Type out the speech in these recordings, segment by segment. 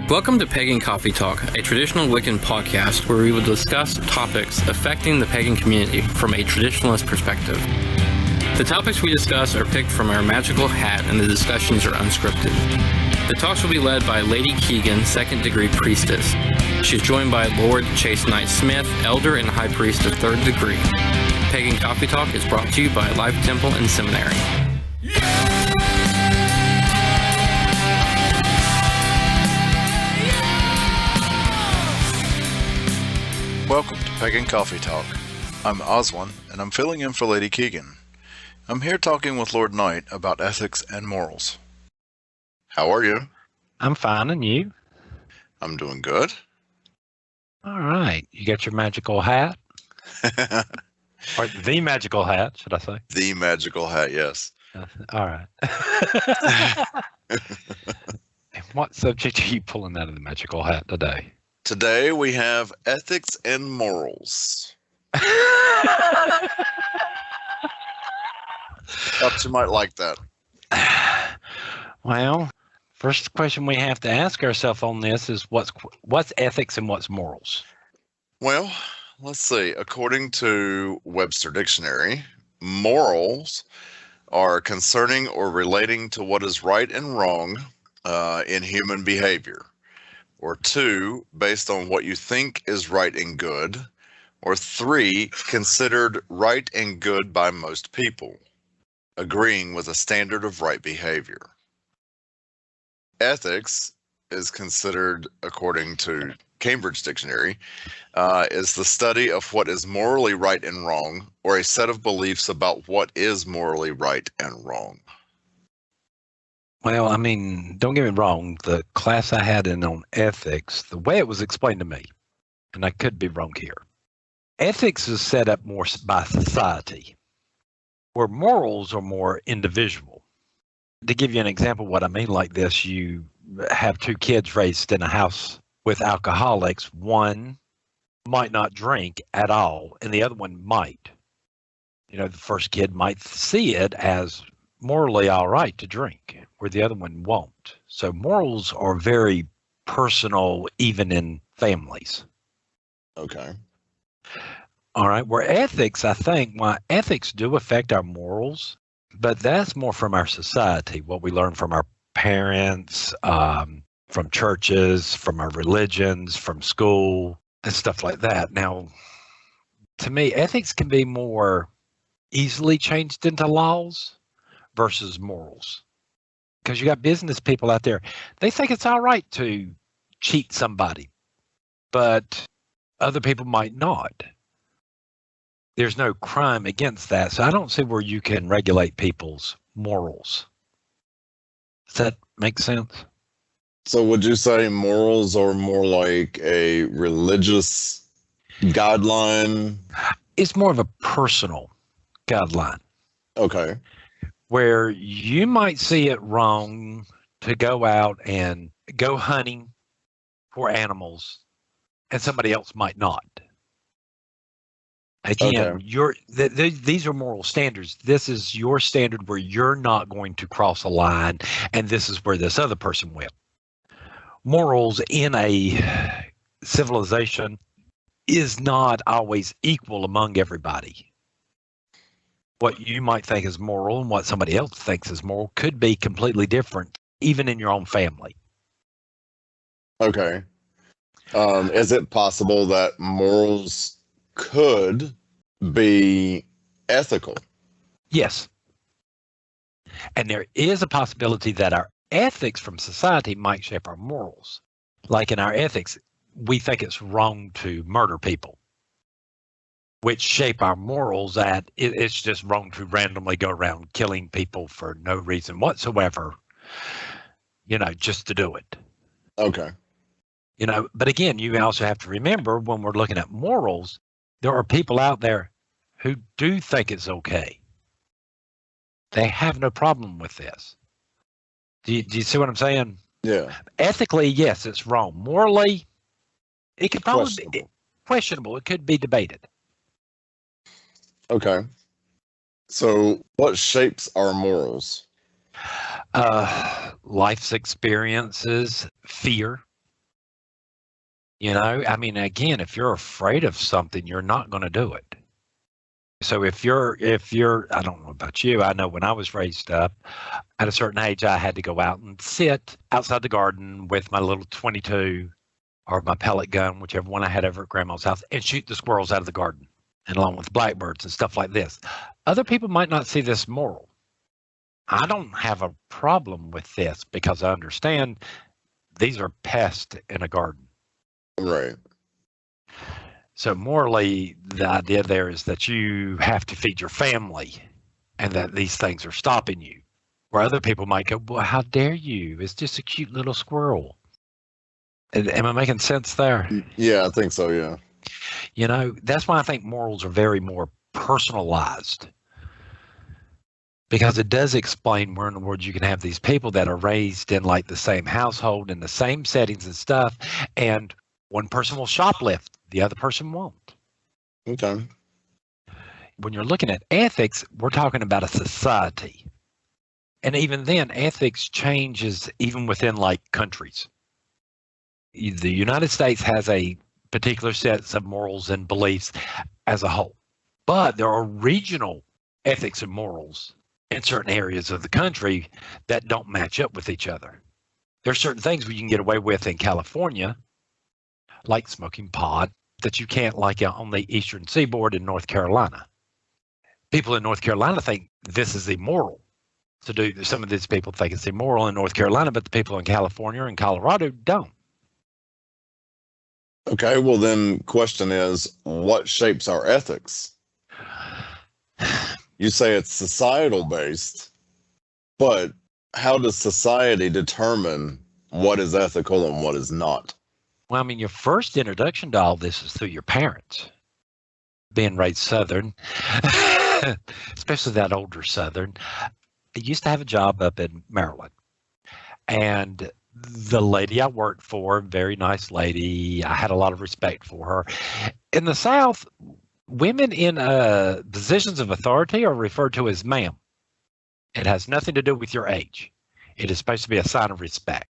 Welcome to Pagan Coffee Talk, a traditional Wiccan podcast where we will discuss topics affecting the pagan community from a traditionalist perspective. The topics we discuss are picked from our magical hat and the discussions are unscripted. The talks will be led by Lady Keegan, second degree priestess. She's joined by Lord Chase Knight Smith, elder and high priest of third degree. Pagan Coffee Talk is brought to you by Life Temple and Seminary. Welcome to Pagan Coffee Talk. I'm Oswin, and I'm filling in for Lady Keegan. I'm here talking with Lord Knight about ethics and morals. How are you? I'm fine, and you? I'm doing good. All right. You got your magical hat? Or the magical hat, should I say? The magical hat, yes. All right. And what subject are you pulling out of the magical hat today? Today we have ethics and morals. Thought you might like that. Well, first question we have to ask ourselves on this is what's ethics and what's morals? Well, let's see. According to Webster Dictionary, morals are concerning or relating to what is right and wrong in human behavior. Or 2, based on what you think is right and good. Or 3, considered right and good by most people, agreeing with a standard of right behavior. Ethics is considered, according to Cambridge Dictionary, is the study of what is morally right and wrong, or a set of beliefs about what is morally right and wrong. Well, I mean, don't get me wrong. The class I had on ethics, the way it was explained to me, and I could be wrong here, ethics is set up more by society, where morals are more individual. To give you an example of what I mean like this, you have 2 kids raised in a house with alcoholics. One might not drink at all, and the other one might. You know, the first kid might see it as morally all right to drink, where the other one won't. So morals are very personal, even in families. Okay. All right. Where ethics, I think, ethics do affect our morals, but that's more from our society, what we learn from our parents, from churches, from our religions, from school, and stuff like that. Now, to me, ethics can be more easily changed into laws versus morals. Because you got business people out there, they think it's all right to cheat somebody, but other people might not. There's no crime against that. So I don't see where you can regulate people's morals. Does that make sense? So would you say morals are more like a religious guideline? It's more of a personal guideline. Okay. Where you might see it wrong to go out and go hunting for animals, and somebody else might not. Again, Okay. These are moral standards. This is your standard where you're not going to cross a line, and this is where this other person will. Morals in a civilization is not always equal among everybody. What you might think is moral and what somebody else thinks is moral could be completely different, even in your own family. Okay. Is it possible that morals could be ethical? Yes. And there is a possibility that our ethics from society might shape our morals. Like in our ethics, we think it's wrong to murder people, which shape our morals that it's just wrong to randomly go around killing people for no reason whatsoever, just to do it. Okay. But again, you also have to remember when we're looking at morals, there are people out there who do think it's okay. They have no problem with this. Do you see what I'm saying? Yeah. Ethically, yes, it's wrong. Morally, it could probably be questionable. It could be debated. Okay. So what shapes our morals? Life's experiences, fear, I mean, again, if you're afraid of something, you're not going to do it. So if you're, I don't know about you. I know when I was raised up, at a certain age, I had to go out and sit outside the garden with my little 22 or my pellet gun, whichever one I had over at Grandma's house, and shoot the squirrels out of the garden, and along with blackbirds and stuff like this. Other people might not see this moral. I don't have a problem with this because I understand these are pests in a garden. Right. So morally, the idea there is that you have to feed your family and that these things are stopping you. Where other people might go, well, how dare you? It's just a cute little squirrel. Am I making sense there? Yeah, I think so, yeah. That's why I think morals are very more personalized. Because it does explain where in the world you can have these people that are raised in like the same household, in the same settings and stuff, and one person will shoplift, the other person won't. Okay. When you're looking at ethics, we're talking about a society. And even then, ethics changes even within like countries. The United States has a particular set of morals and beliefs as a whole. But there are regional ethics and morals in certain areas of the country that don't match up with each other. There are certain things you can get away with in California, like smoking pot, that you can't like on the eastern seaboard in North Carolina. People in North Carolina think this is immoral to do. Some of these people think it's immoral in North Carolina, but the people in California and Colorado don't. Okay, well then question is, what shapes our ethics? You say it's societal based, but how does society determine what is ethical and what is not? Well, I mean, your first introduction to all this is through your parents. Being raised Southern, especially that older Southern. I used to have a job up in Maryland. And the lady I worked for, very nice lady, I had a lot of respect for her. In the South, women in positions of authority are referred to as ma'am. It has nothing to do with your age. It is supposed to be a sign of respect.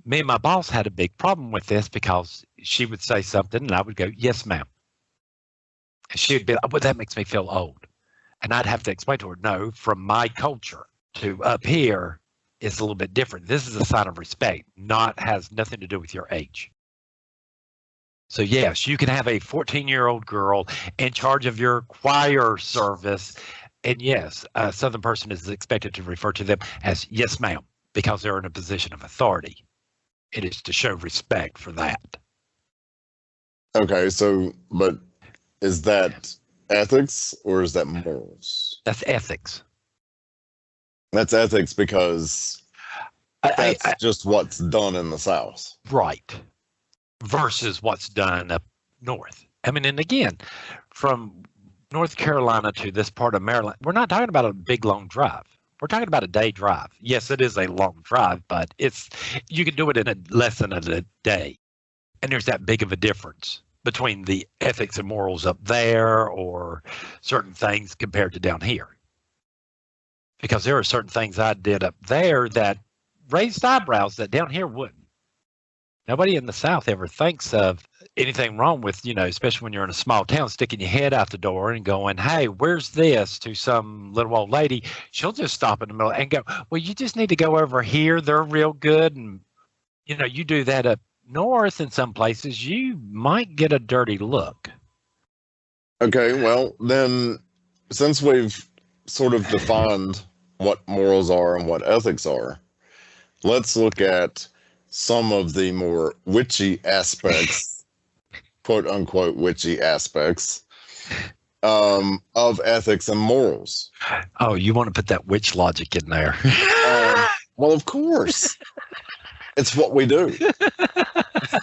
Me and my boss had a big problem with this because she would say something and I would go, yes, ma'am. And she would be like, well, that makes me feel old. And I'd have to explain to her, no, from my culture to up here is a little bit different. This is a sign of respect, has nothing to do with your age. So yes, you can have a 14-year-old girl in charge of your choir service. And yes, a Southern person is expected to refer to them as yes, ma'am, because they're in a position of authority. It is to show respect for that. Okay, so, but is that ethics or is that morals? That's ethics. That's ethics because that's just what's done in the South. Right. Versus what's done up north. I mean, and again, from North Carolina to this part of Maryland, we're not talking about a big long drive. We're talking about a day drive. Yes, it is a long drive, but you can do it in less than a day. And there's that big of a difference between the ethics and morals up there or certain things compared to down here. Because there are certain things I did up there that raised eyebrows that down here wouldn't. Nobody in the South ever thinks of anything wrong with, especially when you're in a small town, sticking your head out the door and going, hey, where's this, to some little old lady. She'll just stop in the middle and go, well, you just need to go over here. They're real good. And, you do that up north in some places, you might get a dirty look. Okay, well, then since we've sort of defined what morals are and what ethics are, let's look at some of the more witchy aspects, quote unquote, witchy aspects of ethics and morals. Oh, you want to put that witch logic in there? Well, of course. It's what we do.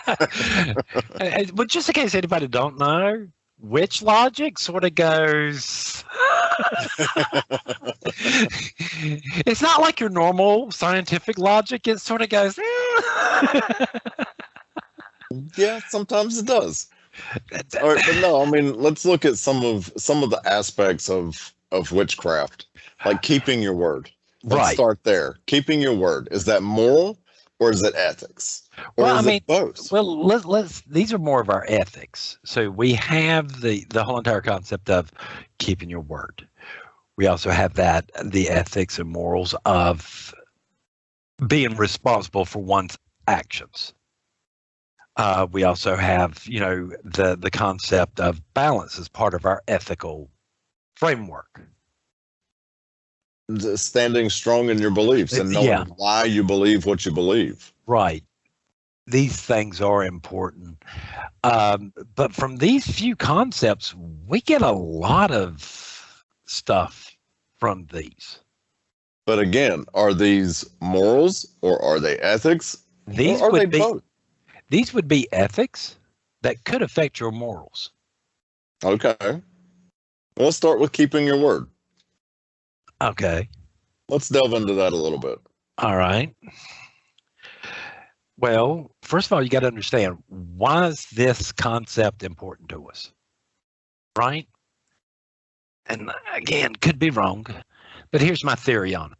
But just in case anybody don't know, witch logic sort of goes... It's not like your normal scientific logic. It sort of goes... Yeah, sometimes it does. All right, but no, I mean, let's look at some of the aspects of witchcraft, like keeping your word. Let's start there. Keeping your word, is that moral or is it ethics? Or Well, is it both? well, let's. These are more of our ethics. So we have the whole entire concept of keeping your word. We also have the ethics and morals of being responsible for one's actions. We also have, the concept of balance as part of our ethical framework. Standing strong in your beliefs and knowing why you believe what you believe. Right. These things are important. But from these few concepts, we get a lot of stuff from these. But again, are these morals or are they ethics? These or are would they be both? These would be ethics that could affect your morals. Okay. Well, let's start with keeping your word. Okay. Let's delve into that a little bit. All right. Well, first of all, you got to understand, why is this concept important to us? Right? And again, could be wrong, but here's my theory on it.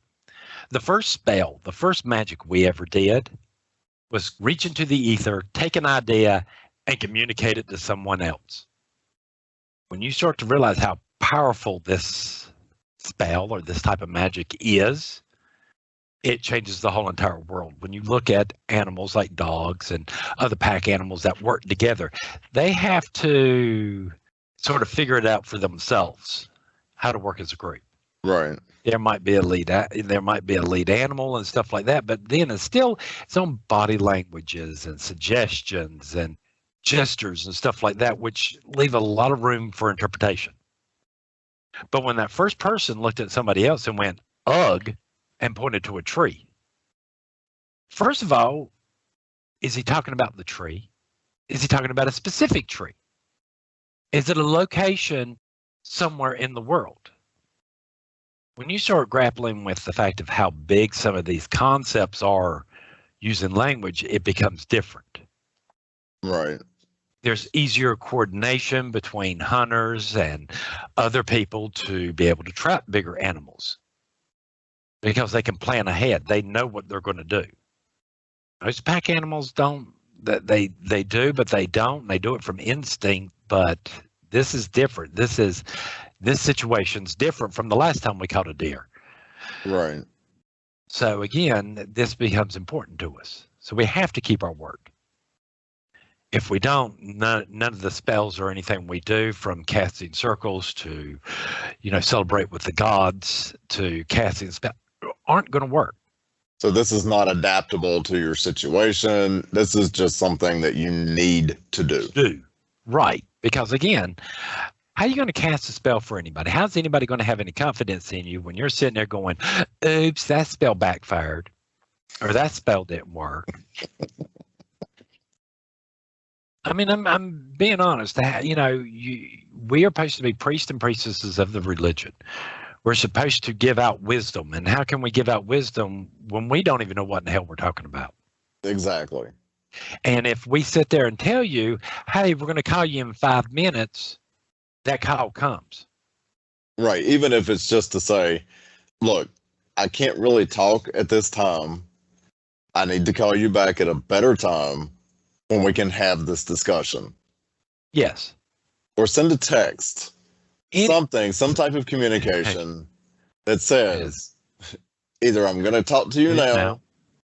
The first spell, the first magic we ever did was reach into the ether, take an idea, and communicate it to someone else. When you start to realize how powerful this spell or this type of magic is, it changes the whole entire world. When you look at animals like dogs and other pack animals that work together, they have to sort of figure it out for themselves, how to work as a group. Right. There might be a lead animal and stuff like that, but then it's still its own body languages and suggestions and gestures and stuff like that, which leave a lot of room for interpretation. But when that first person looked at somebody else and went, ugh, and pointed to a tree, first of all, is he talking about the tree? Is he talking about a specific tree? Is it a location somewhere in the world? When you start grappling with the fact of how big some of these concepts are using language, it becomes different. Right. There's easier coordination between hunters and other people to be able to trap bigger animals because they can plan ahead. They know what they're going to do. Most pack animals don't. They do, but they don't. They do it from instinct, but this is different. This situation's different from the last time we caught a deer. Right. So again, this becomes important to us. So we have to keep our word. If we don't, none of the spells or anything we do, from casting circles to, celebrate with the gods to casting spells, aren't going to work. So this is not adaptable to your situation. This is just something that you need to do. Right. Because again, how are you going to cast a spell for anybody? How's anybody going to have any confidence in you when you're sitting there going, oops, that spell backfired, or that spell didn't work? I mean, I'm being honest. We are supposed to be priests and priestesses of the religion. We're supposed to give out wisdom. And how can we give out wisdom when we don't even know what in the hell we're talking about? Exactly. And if we sit there and tell you, hey, we're going to call you in 5 minutes, that call comes. Right. Even if it's just to say, look, I can't really talk at this time. I need to call you back at a better time when we can have this discussion. Yes. Or send a text. Some type of communication that says, either I'm going to talk to you now,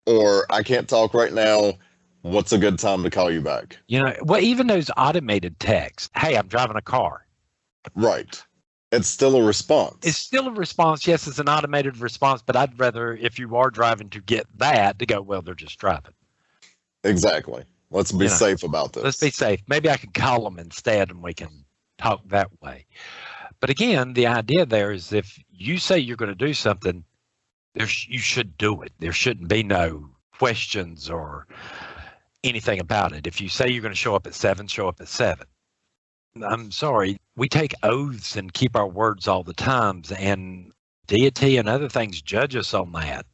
or I can't talk right now. What's a good time to call you back? Even those automated texts. Hey, I'm driving a car. Right. It's still a response. It's still a response. Yes, it's an automated response, but I'd rather, if you are driving, to get that, to go, well, they're just driving. Exactly. Let's be safe about this. Let's be safe. Maybe I can call them instead and we can talk that way. But again, the idea there is if you say you're going to do something, you should do it. There shouldn't be no questions or anything about it. If you say you're going to show up at 7, show up at 7. I'm sorry. We take oaths and keep our words all the time, and deity and other things judge us on that.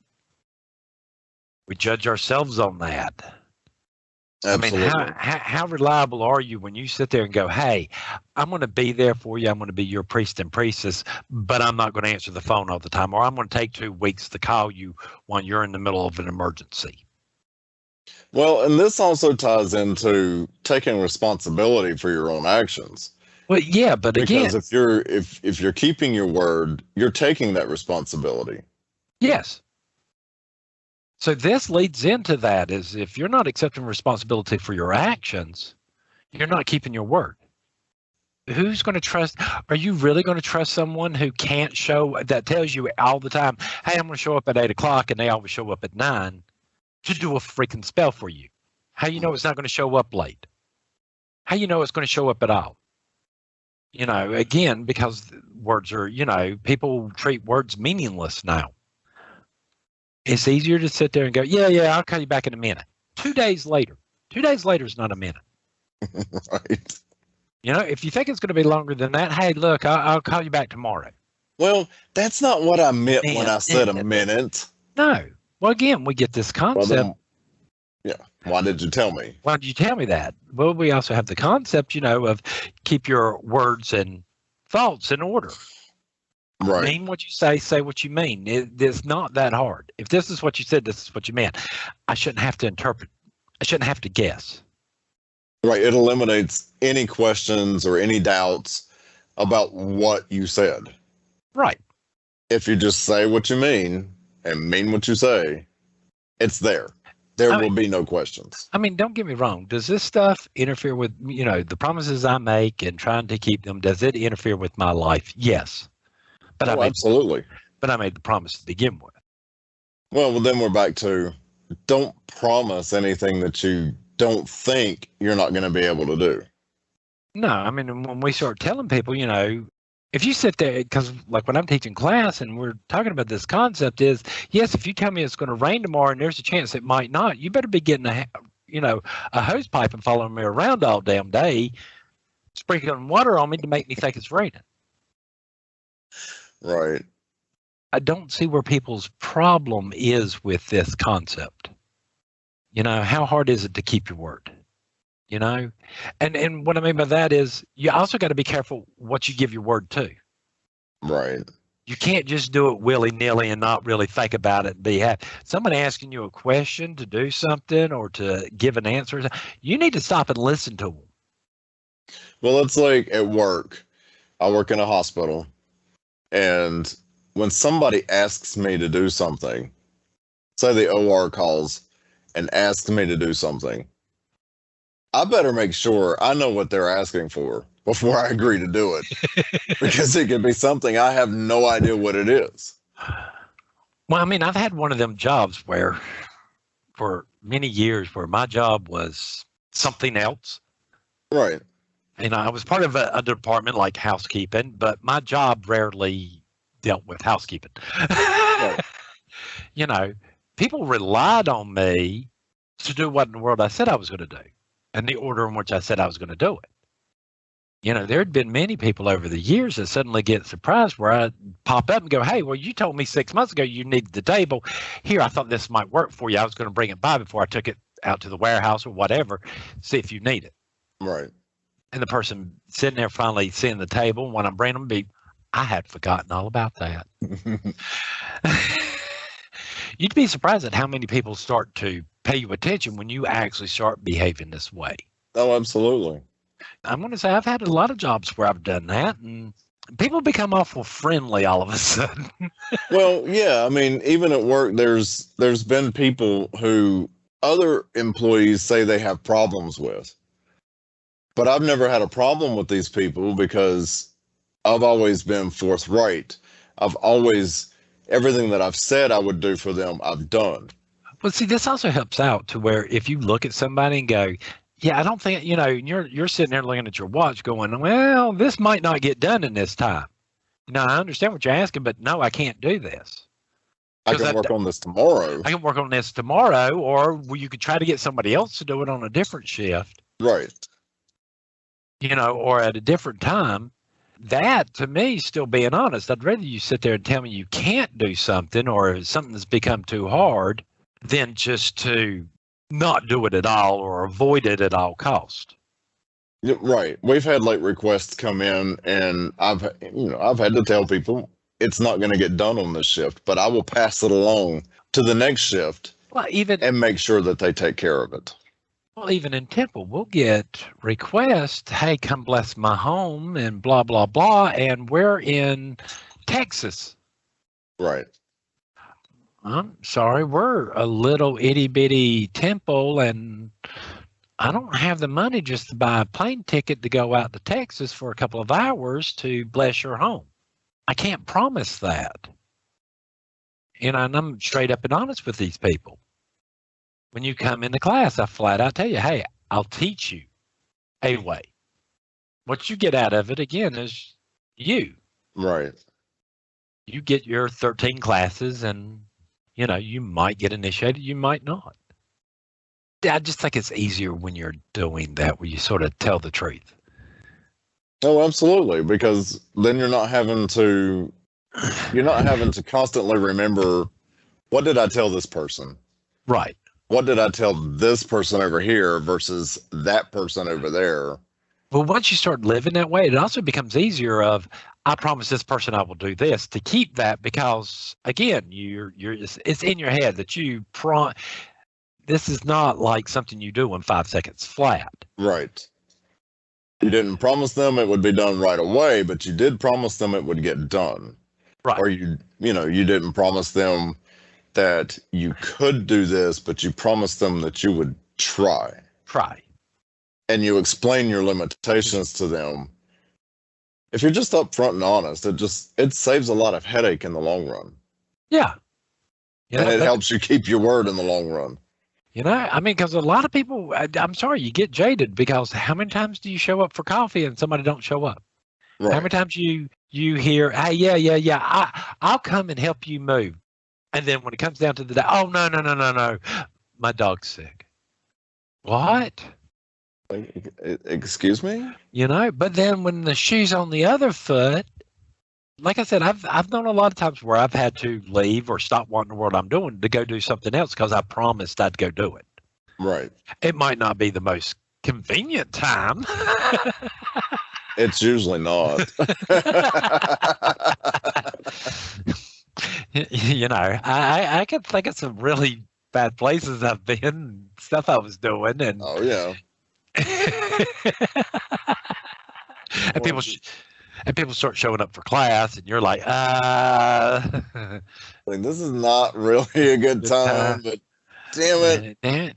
We judge ourselves on that. Absolutely. I mean, how reliable are you when you sit there and go, hey, I'm going to be there for you. I'm going to be your priest and priestess, but I'm not going to answer the phone all the time, or I'm going to take 2 weeks to call you when you're in the middle of an emergency. Well, and this also ties into taking responsibility for your own actions. Well, yeah, but again, Because if you're keeping your word, you're taking that responsibility. yes. So this leads into that is if you're not accepting responsibility for your actions, you're not keeping your word. Who's going to trust? Are you really going to trust someone who can't show, that tells you all the time, hey, I'm going to show up at 8:00 and they always show up at 9 to do a freaking spell for you? How you know it's not going to show up late? How you know it's going to show up at all? You know, again, because words are, people treat words meaningless now. It's easier to sit there and go, yeah, I'll call you back in a minute. 2 days later. 2 days later is not a minute. Right. If you think it's going to be longer than that, hey, look, I'll call you back tomorrow. Well, that's not what I meant when I said a minute. No. Well, again, we get this Well, concept. then, yeah. Why did you tell me? Why did you tell me that? Well, we also have the concept, of keep your words and thoughts in order. Right. Mean what you say what you mean. It's not that hard. If this is what you said, this is what you meant. I shouldn't have to interpret. I shouldn't have to guess. Right. It eliminates any questions or any doubts about what you said. Right. If you just say what you mean and mean what you say, it's there. There will be no questions. I mean, don't get me wrong. Does this stuff interfere with, the promises I make and trying to keep them? Does it interfere with my life? Yes. But Absolutely. But I made the promise to begin with. Well, then we're back to don't promise anything that you don't think you're not going to be able to do. No, I mean, when we start telling people, if you sit there, because like when I'm teaching class and we're talking about this concept is, yes, if you tell me it's going to rain tomorrow and there's a chance it might not, you better be getting a hose pipe and following me around all damn day, sprinkling water on me to make me think it's raining. Right. I don't see where people's problem is with this concept. How hard is it to keep your word? And what I mean by that is you also got to be careful what you give your word to. Right. You can't just do it willy-nilly and not really think about it and be happy. Somebody asking you a question to do something or to give an answer, you need to stop and listen to them. Well, it's like at work. I work in a hospital. And when somebody asks me to do something, say the OR calls and asks me to do something, I better make sure I know what they're asking for before I agree to do it. Because it could be something I have no idea what it is. Well, I mean, I've had one of them jobs where for many years where my job was something else. Right. I was part of a department like housekeeping, but my job rarely dealt with housekeeping. Right. People relied on me to do what in the world I said I was going to do and the order in which I said I was going to do it. There had been many people over the years that suddenly get surprised where I pop up and go, hey, well, you told me 6 months ago you needed the table. Here, I thought this might work for you. I was going to bring it by before I took it out to the warehouse or whatever, see if you need it. Right. And the person sitting there finally seeing the table, and when I'm bringing them, I had forgotten all about that. You'd be surprised at how many people start to pay you attention when you actually start behaving this way. Oh, absolutely. I'm going to say I've had a lot of jobs where I've done that, and people become awful friendly all of a sudden. Well, yeah. I mean, even at work, there's been people who other employees say they have problems with. But I've never had a problem with these people because I've always been forthright. Everything that I've said I would do for them, I've done. Well, see, this also helps out to where if you look at somebody and go, yeah, I don't think, you're sitting there looking at your watch going, well, this might not get done in this time. I understand what you're asking, but no, I can't do this. I can work on this tomorrow. I can work on this tomorrow, or you could try to get somebody else to do it on a different shift. Right. Or at a different time. That, to me, still being honest, I'd rather you sit there and tell me you can't do something or something that's become too hard than just to not do it at all or avoid it at all cost. Yeah, right. We've had late requests come in, and I've had to tell people it's not going to get done on this shift, but I will pass it along to the next shift Well, even and make sure that they take care of it. Well, even in temple, we'll get requests, hey, come bless my home and blah, blah, blah. And we're in Texas. Right. I'm sorry, we're a little itty bitty temple, and I don't have the money just to buy a plane ticket to go out to Texas for a couple of hours to bless your home. I can't promise that. And I'm straight up and honest with these people. When you come into class, I flat out tell you, hey, I'll teach you a way. What you get out of it, again, is you. Right. You get your 13 classes and, you might get initiated, you might not. I just think it's easier when you're doing that, where you sort of tell the truth. Oh, absolutely. Because then you're not having to constantly remember, what did I tell this person? Right. What did I tell this person over here versus that person over there? Well, once you start living that way, it also becomes easier of, I promise this person I will do this, to keep that, because again, it's in your head that this is not like something you do in 5 seconds flat. Right. You didn't promise them it would be done right away, but you did promise them it would get done. Right. Or you didn't promise them that you could do this, but you promised them that you would try. And you explain your limitations to them. If you're just upfront and honest, it saves a lot of headache in the long run. Yeah. And it helps you keep your word in the long run. Because a lot of people, I'm sorry, you get jaded, because how many times do you show up for coffee and somebody don't show up? Right. How many times you hear, hey, yeah, I'll come and help you move. And then when it comes down to the day, oh, no, my dog's sick. What? Excuse me? But then when the shoe's on the other foot, like I said, I've known a lot of times where I've had to leave or stop wanting what I'm doing to go do something else because I promised I'd go do it. Right. It might not be the most convenient time. It's usually not. I can think of some really bad places I've been, stuff I was doing, and oh yeah. And people start showing up for class, and you're like, like, this is not really a good time, but damn it.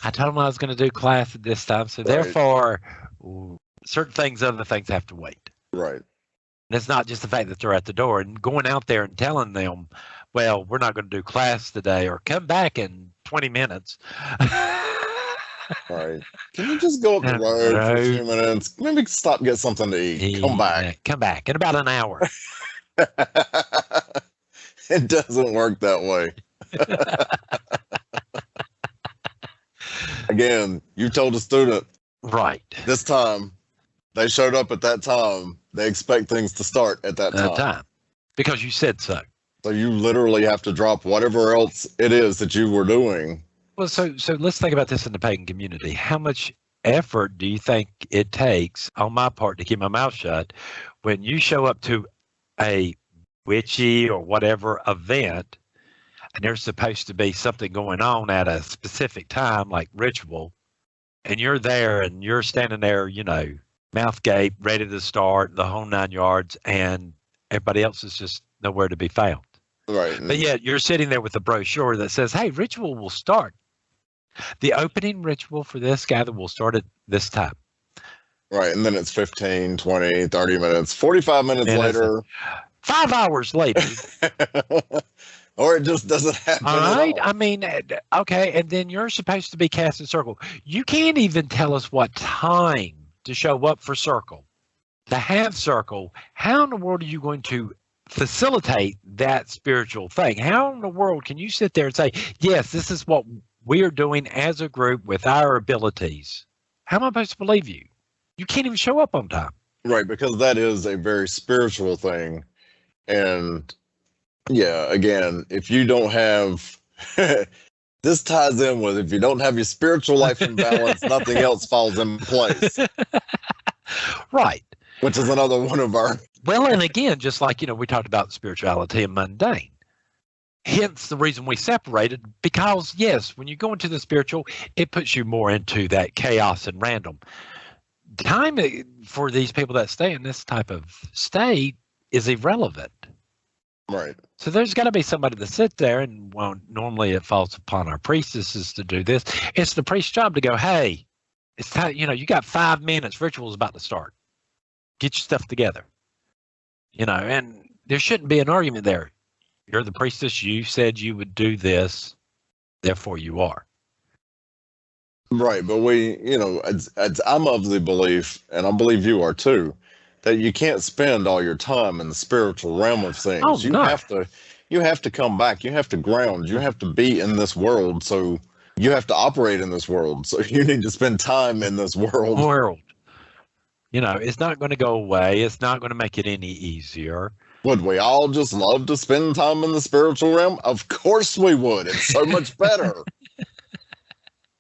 I told them I was going to do class at this time, so therefore, certain things, other things have to wait. Right. And it's not just the fact that they're at the door, and going out there and telling them, well, we're not going to do class today, or come back in 20 minutes. Right. Can you just go up the road for a few minutes? Maybe stop, get something to eat. Come back. Come back in about an hour. It doesn't work that way. Again, you told a student. Right. This time, they showed up at that time. They expect things to start at that time. Because you said so. So you literally have to drop whatever else it is that you were doing. Well, so let's think about this in the pagan community. How much effort do you think it takes on my part to keep my mouth shut when you show up to a witchy or whatever event, and there's supposed to be something going on at a specific time, like ritual, and you're there and you're standing there, mouth gape, ready to start, the whole 9 yards, and everybody else is just nowhere to be found. Right. But yet you're sitting there with a brochure that says, hey, ritual will start. The opening ritual for this gather will start at this time. Right. And then it's 15, 20, 30 minutes, 45 minutes later. 5 hours later. Or it just doesn't happen. All right. Okay. And then you're supposed to be casting circle. You can't even tell us what time to show up for circle. To have circle, how in the world are you going to facilitate that spiritual thing? How in the world can you sit there and say, yes, this is what we are doing as a group with our abilities? How am I supposed to believe you? You can't even show up on time. Right, because that is a very spiritual thing. And yeah, again, if you don't have this ties in with, if you don't have your spiritual life in balance, nothing else falls in place. Right. Which is another one of our... Well, and again, just like, we talked about spirituality and mundane. hence the reason we separated, because yes, when you go into the spiritual, it puts you more into that chaos and random. Time for these people that stay in this type of state is irrelevant. Right. So there's got to be somebody to sit there, and well, normally it falls upon our priestesses to do this. It's the priest's job to go, hey, it's time, you got 5 minutes, ritual's about to start. Get your stuff together. And there shouldn't be an argument there. You're the priestess, you said you would do this, therefore you are. Right, but I'm of the belief, and I believe you are too, that you can't spend all your time in the spiritual realm of things. Oh, you no. have to come back. You have to ground. You have to be in this world. So you have to operate in this world. So you need to spend time in this world. It's not going to go away. It's not going to make it any easier. Would we all just love to spend time in the spiritual realm? Of course we would. It's so much better.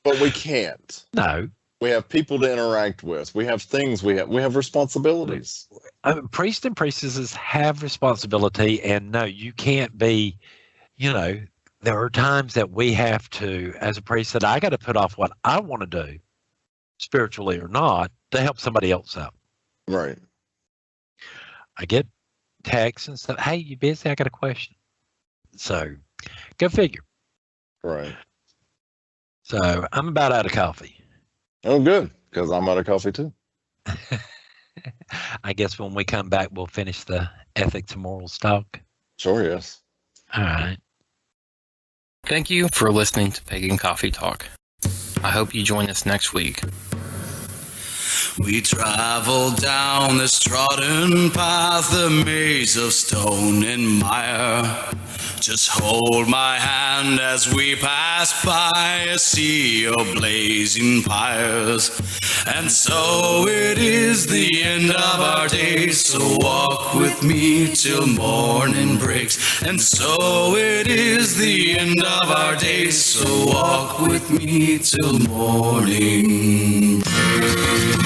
But we can't. No. We have people to interact with. We have things. We have responsibilities. Priests and priestesses have responsibility, and no, you can't be, there are times that we have to, as a priest, that I got to put off what I want to do, spiritually or not, to help somebody else out. Right. I get texts and stuff. Hey, you busy? I got a question. So, go figure. Right. So, I'm about out of coffee. Oh, good, because I'm out of coffee too. I guess when we come back, we'll finish the ethics and morals talk. Sure, yes. All right. Thank you for listening to Pagan Coffee Talk. I hope you join us next week. We travel down this trodden path, the maze of stone and mire. Just hold my hand as we pass by a sea of blazing pyres. And so it is the end of our days, so walk with me till morning breaks. And so it is the end of our days, so walk with me till morning breaks.